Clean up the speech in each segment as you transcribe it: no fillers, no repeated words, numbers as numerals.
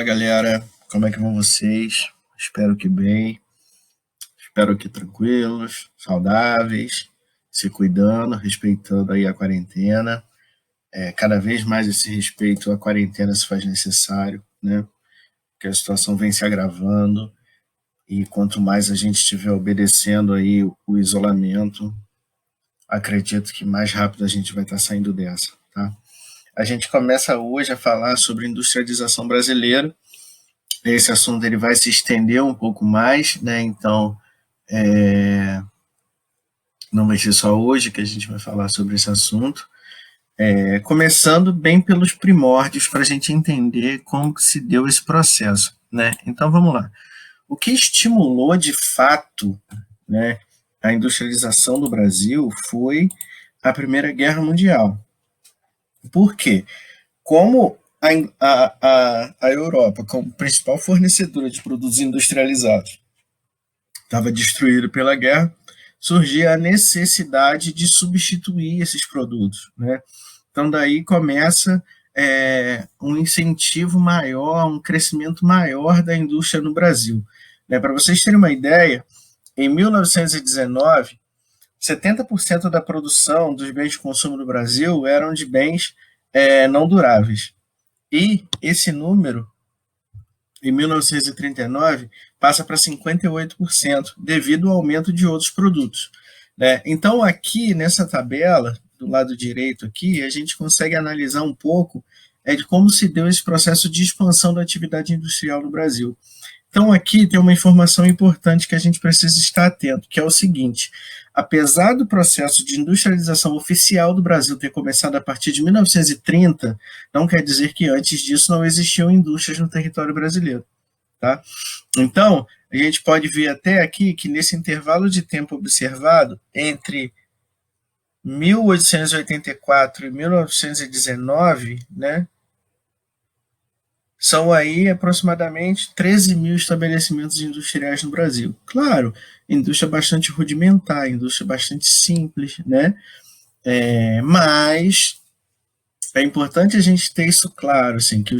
Fala galera, como é que vão vocês? Espero que bem, espero que tranquilos, saudáveis, se cuidando, respeitando aí a quarentena. Cada vez mais esse respeito à quarentena se faz necessário, né? Porque a situação vem se agravando e quanto mais a gente estiver obedecendo aí o isolamento, acredito que mais rápido a gente vai estar saindo dessa, tá? A gente começa hoje a falar sobre industrialização brasileira. Esse assunto ele vai se estender um pouco mais, né? Então, não vai ser só hoje que a gente vai falar sobre esse assunto. Começando bem pelos primórdios, para a gente entender como que se deu esse processo, né? Então, vamos lá. O que estimulou, de fato, né, a industrialização do Brasil foi a Primeira Guerra Mundial. Por quê? Como a Europa, como principal fornecedora de produtos industrializados, estava destruída pela guerra, surgia a necessidade de substituir esses produtos, né? Então daí começa um incentivo maior, um crescimento maior da indústria no Brasil. Né? Para vocês terem uma ideia, em 1919, 70% da produção dos bens de consumo do Brasil eram de bens não duráveis. E esse número, em 1939, passa para 58%, devido ao aumento de outros produtos. Né? Então, aqui nessa tabela, do lado direito aqui, a gente consegue analisar um pouco de como se deu esse processo de expansão da atividade industrial no Brasil. Então, aqui tem uma informação importante que a gente precisa estar atento, que é o seguinte: apesar do processo de industrialização oficial do Brasil ter começado a partir de 1930, não quer dizer que antes disso não existiam indústrias no território brasileiro. Tá? Então, a gente pode ver até aqui que nesse intervalo de tempo observado, entre 1884 e 1919, né, são aí aproximadamente 13 mil estabelecimentos industriais no Brasil. Claro, indústria bastante rudimentar, indústria bastante simples, né? Mas é importante a gente ter isso claro, assim, que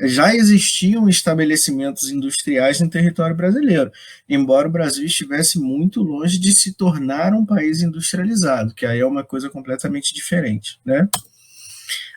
já existiam estabelecimentos industriais no território brasileiro, embora o Brasil estivesse muito longe de se tornar um país industrializado, que aí é uma coisa completamente diferente, né?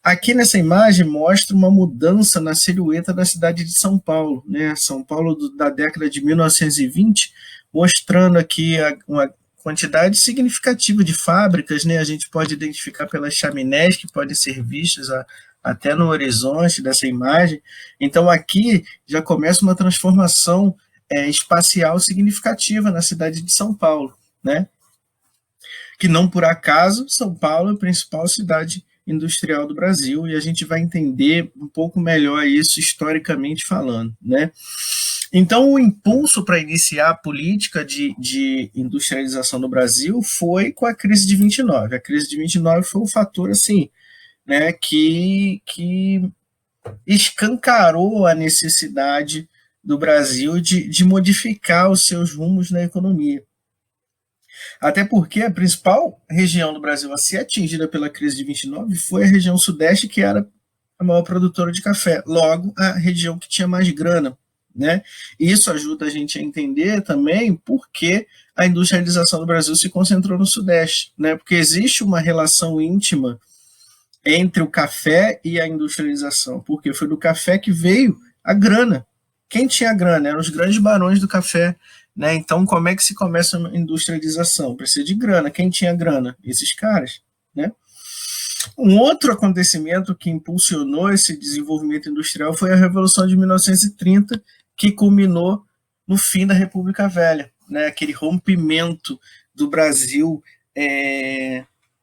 Aqui nessa imagem mostra uma mudança na silhueta da cidade de São Paulo, né? São Paulo da década de 1920, mostrando aqui uma quantidade significativa de fábricas, né? A gente pode identificar pelas chaminés que podem ser vistas até no horizonte dessa imagem. Então aqui já começa uma transformação espacial significativa na cidade de São Paulo, né? Que não por acaso São Paulo é a principal cidade industrial do Brasil, e a gente vai entender um pouco melhor isso historicamente falando, né? Então, o impulso para iniciar a política de industrialização no Brasil foi com a crise de 29. A crise de 29 foi um fator assim, né, que escancarou a necessidade do Brasil de modificar os seus rumos na economia. Até porque a principal região do Brasil a ser atingida pela crise de 29 foi a região sudeste, que era a maior produtora de café, logo a região que tinha mais grana, né? E isso ajuda a gente a entender também por que a industrialização do Brasil se concentrou no sudeste, né? Porque existe uma relação íntima entre o café e a industrialização, porque foi do café que veio a grana. Quem tinha grana eram os grandes barões do café, né? Então, como é que se começa a industrialização? Precisa de grana. Quem tinha grana? Esses caras, né? Um outro acontecimento que impulsionou esse desenvolvimento industrial foi a Revolução de 1930, que culminou no fim da República Velha, né? Aquele rompimento do Brasil,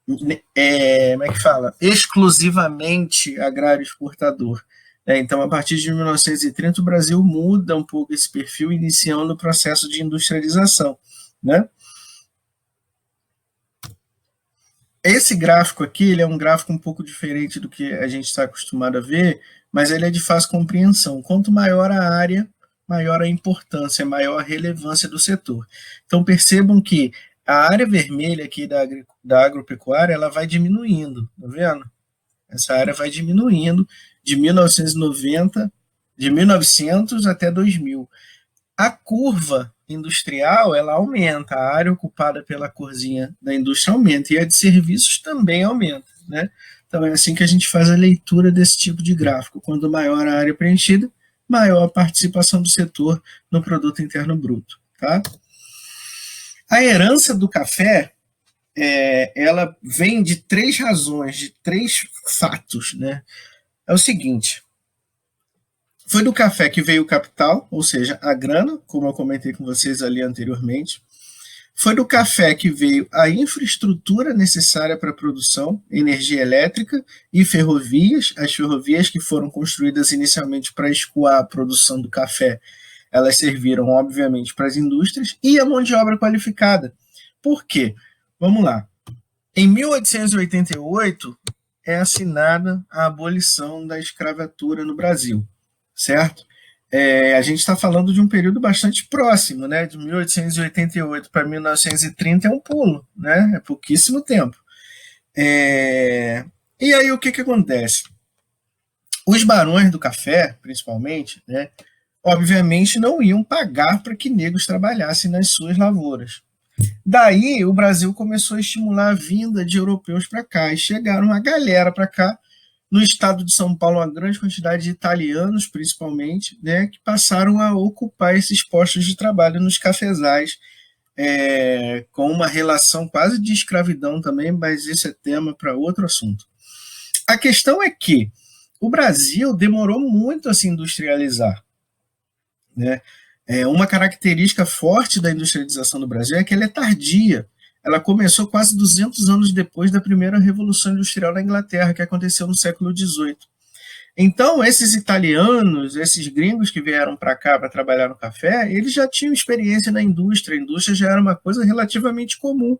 como é que fala? Exclusivamente agrário exportador. Então, a partir de 1930, o Brasil muda um pouco esse perfil, iniciando o processo de industrialização, né? Esse gráfico aqui, ele é um gráfico um pouco diferente do que a gente está acostumado a ver, mas ele é de fácil compreensão. Quanto maior a área, maior a importância, maior a relevância do setor. Então, percebam que a área vermelha aqui da agropecuária, ela vai diminuindo, tá vendo? Essa área vai diminuindo de 1990 de 1900 até 2000. A curva industrial, ela aumenta, a área ocupada pela corzinha da indústria aumenta, e a de serviços também aumenta, né? Então é assim que a gente faz a leitura desse tipo de gráfico. Quanto maior a área preenchida, maior a participação do setor no produto interno bruto, tá? A herança do café, ela vem de três razões, de três fatos, né? É o seguinte: foi do café que veio o capital, ou seja, a grana, como eu comentei com vocês ali anteriormente. Foi do café que veio a infraestrutura necessária para a produção, energia elétrica e ferrovias. As ferrovias que foram construídas inicialmente para escoar a produção do café, elas serviram, obviamente, para as indústrias, e a mão de obra qualificada. Por quê? Vamos lá. Em 1888, é assinada a abolição da escravatura no Brasil, certo? A gente está falando de um período bastante próximo, né? De 1888 para 1930 é um pulo, né? É pouquíssimo tempo. E aí o que acontece? Os barões do café, principalmente, né? Obviamente não iam pagar para que negros trabalhassem nas suas lavouras. Daí o Brasil começou a estimular a vinda de europeus para cá, e chegaram uma galera para cá. No estado de São Paulo, uma grande quantidade de italianos, principalmente, né, que passaram a ocupar esses postos de trabalho nos cafezais, com uma relação quase de escravidão também, mas esse é tema para outro assunto. A questão é que o Brasil demorou muito a se industrializar, né? Uma característica forte da industrialização do Brasil é que ela é tardia. Ela começou quase 200 anos depois da primeira Revolução Industrial na Inglaterra, que aconteceu no século XVIII. Então, esses italianos, esses gringos que vieram para cá para trabalhar no café, eles já tinham experiência na indústria, a indústria já era uma coisa relativamente comum,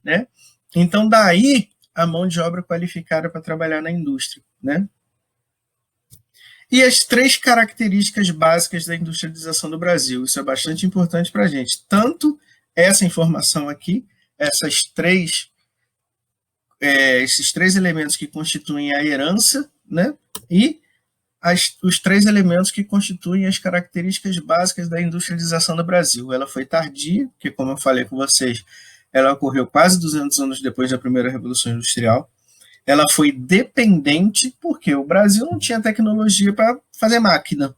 né? Então, daí a mão de obra qualificada para trabalhar na indústria, né? E as três características básicas da industrialização do Brasil. Isso é bastante importante para a gente. Tanto essa informação aqui, esses três elementos que constituem a herança, né? E os três elementos que constituem as características básicas da industrialização do Brasil. Ela foi tardia, porque, como eu falei com vocês, ela ocorreu quase 200 anos depois da primeira Revolução Industrial. Ela foi dependente, porque o Brasil não tinha tecnologia para fazer máquina.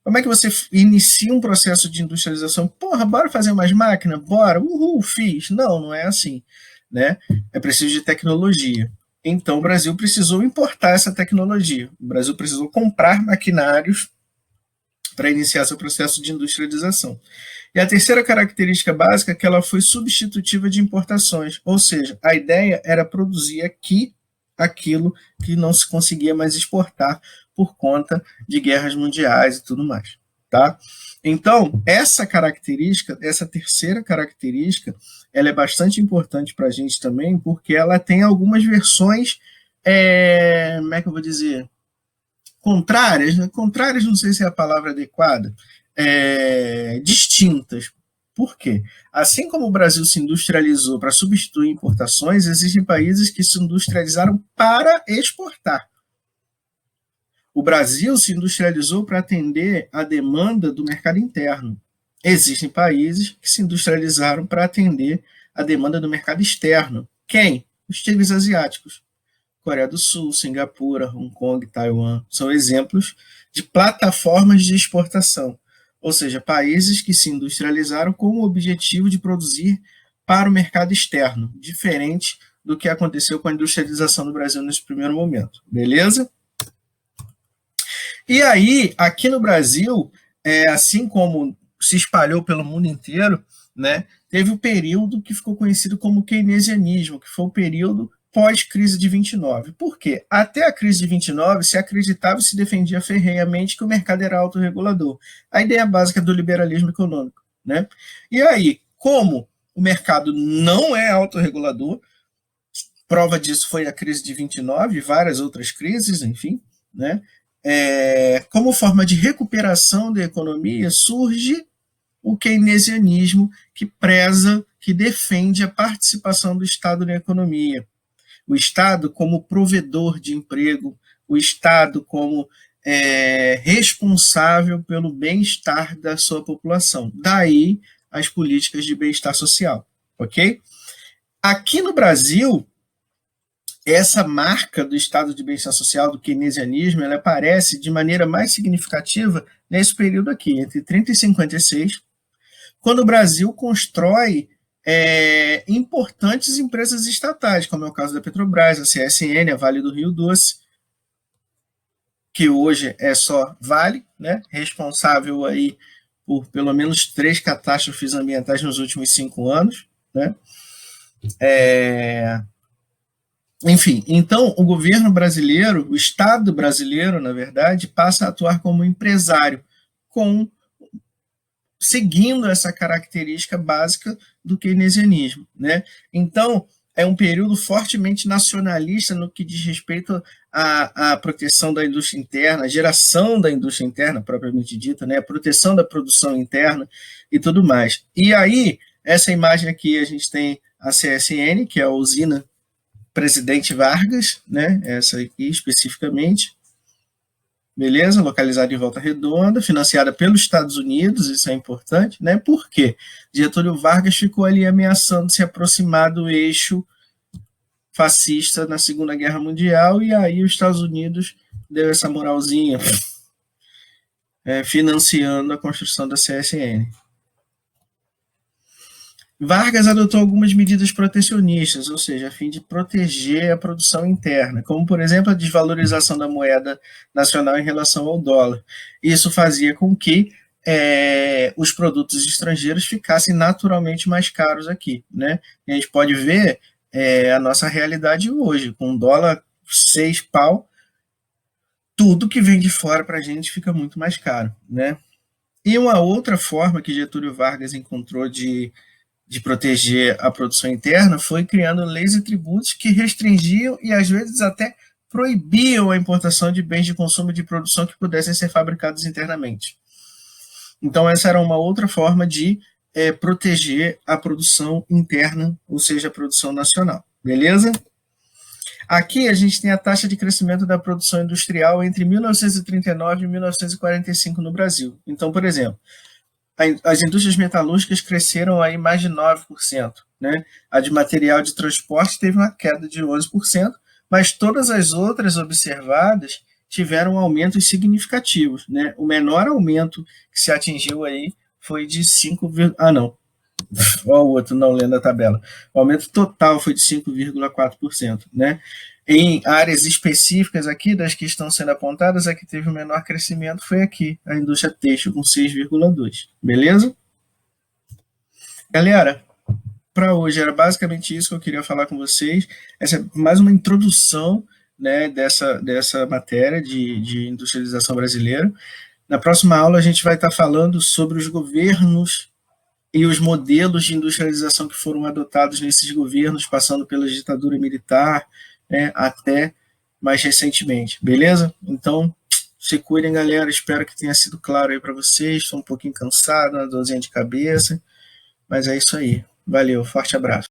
Como é que você inicia um processo de industrialização? Porra, bora fazer mais máquina? Bora, uhul, fiz. Não, não é assim, né? É preciso de tecnologia. Então o Brasil precisou importar essa tecnologia. O Brasil precisou comprar maquinários para iniciar seu processo de industrialização. E a terceira característica básica é que ela foi substitutiva de importações, ou seja, a ideia era produzir aqui aquilo que não se conseguia mais exportar por conta de guerras mundiais e tudo mais, tá? Então, essa característica, essa terceira característica, ela é bastante importante para a gente também, porque ela tem algumas versões, como é que eu vou dizer? Contrárias, né? Contrárias não sei se é a palavra adequada, distintas. Por quê? Assim como o Brasil se industrializou para substituir importações, existem países que se industrializaram para exportar. O Brasil se industrializou para atender a demanda do mercado interno. Existem países que se industrializaram para atender a demanda do mercado externo. Quem? Os tigres asiáticos. Coreia do Sul, Singapura, Hong Kong, Taiwan, são exemplos de plataformas de exportação, ou seja, países que se industrializaram com o objetivo de produzir para o mercado externo, diferente do que aconteceu com a industrialização do Brasil nesse primeiro momento, beleza? E aí, aqui no Brasil, assim como se espalhou pelo mundo inteiro, né, teve o período que ficou conhecido como keynesianismo, que foi o período pós-crise de 29. Por quê? Até a crise de 29 se acreditava e se defendia ferrenhamente que o mercado era autorregulador. A ideia básica do liberalismo econômico, né? E aí, como o mercado não é autorregulador, prova disso foi a crise de 29 e várias outras crises, enfim, né? Como forma de recuperação da economia, surge o keynesianismo, que preza, que defende a participação do Estado na economia. O Estado como provedor de emprego, o Estado como responsável pelo bem-estar da sua população. Daí as políticas de bem-estar social, ok? Aqui no Brasil, essa marca do estado de bem-estar social, do keynesianismo, ela aparece de maneira mais significativa nesse período aqui, entre 30 e 56, quando o Brasil constrói importantes empresas estatais, como é o caso da Petrobras, a CSN, a Vale do Rio Doce, que hoje é só Vale, né, responsável aí por pelo menos 3 catástrofes ambientais nos últimos 5 anos, né? Enfim, então o governo brasileiro, o Estado brasileiro, na verdade, passa a atuar como empresário, seguindo essa característica básica do keynesianismo, né? Então, é um período fortemente nacionalista no que diz respeito à proteção da indústria interna, a geração da indústria interna, propriamente dita, né? A proteção da produção interna e tudo mais. E aí, essa imagem aqui, a gente tem a CSN, que é a usina Presidente Vargas, né? Essa aqui especificamente, beleza? Localizada em Volta Redonda, financiada pelos Estados Unidos, isso é importante, né? Por quê? Getúlio Vargas ficou ali ameaçando se aproximar do eixo fascista na Segunda Guerra Mundial, e aí os Estados Unidos deu essa moralzinha, financiando a construção da CSN. Vargas adotou algumas medidas protecionistas, ou seja, a fim de proteger a produção interna, como, por exemplo, a desvalorização da moeda nacional em relação ao dólar. Isso fazia com que os produtos estrangeiros ficassem naturalmente mais caros aqui, né? E a gente pode ver a nossa realidade hoje, com o dólar 6 pau, tudo que vem de fora para a gente fica muito mais caro, né? E uma outra forma que Getúlio Vargas encontrou de proteger a produção interna foi criando leis e tributos que restringiam e às vezes até proibiam a importação de bens de consumo e de produção que pudessem ser fabricados internamente. Então essa era uma outra forma de proteger a produção interna, ou seja, a produção nacional. Beleza? Aqui a gente tem a taxa de crescimento da produção industrial entre 1939 e 1945 no Brasil. Então, por exemplo, as indústrias metalúrgicas cresceram aí mais de 9%, né? A de material de transporte teve uma queda de 11%, mas todas as outras observadas tiveram aumentos significativos, né? O menor aumento que se atingiu aí foi de 5, não. Olha o outro não lendo a tabela. O aumento total foi de 5,4%, né? Em áreas específicas aqui, das que estão sendo apontadas, a que teve o menor crescimento foi aqui, a indústria têxtil, com 6,2%. Beleza? Galera, para hoje era basicamente isso que eu queria falar com vocês. Essa é mais uma introdução, né, dessa matéria de industrialização brasileira. Na próxima aula a gente vai estar falando sobre os governos e os modelos de industrialização que foram adotados nesses governos, passando pela ditadura militar, né, até mais recentemente, beleza? Então, se cuidem, galera, espero que tenha sido claro aí para vocês, estou um pouquinho cansado, uma dorzinha de cabeça, mas é isso aí. Valeu, forte abraço.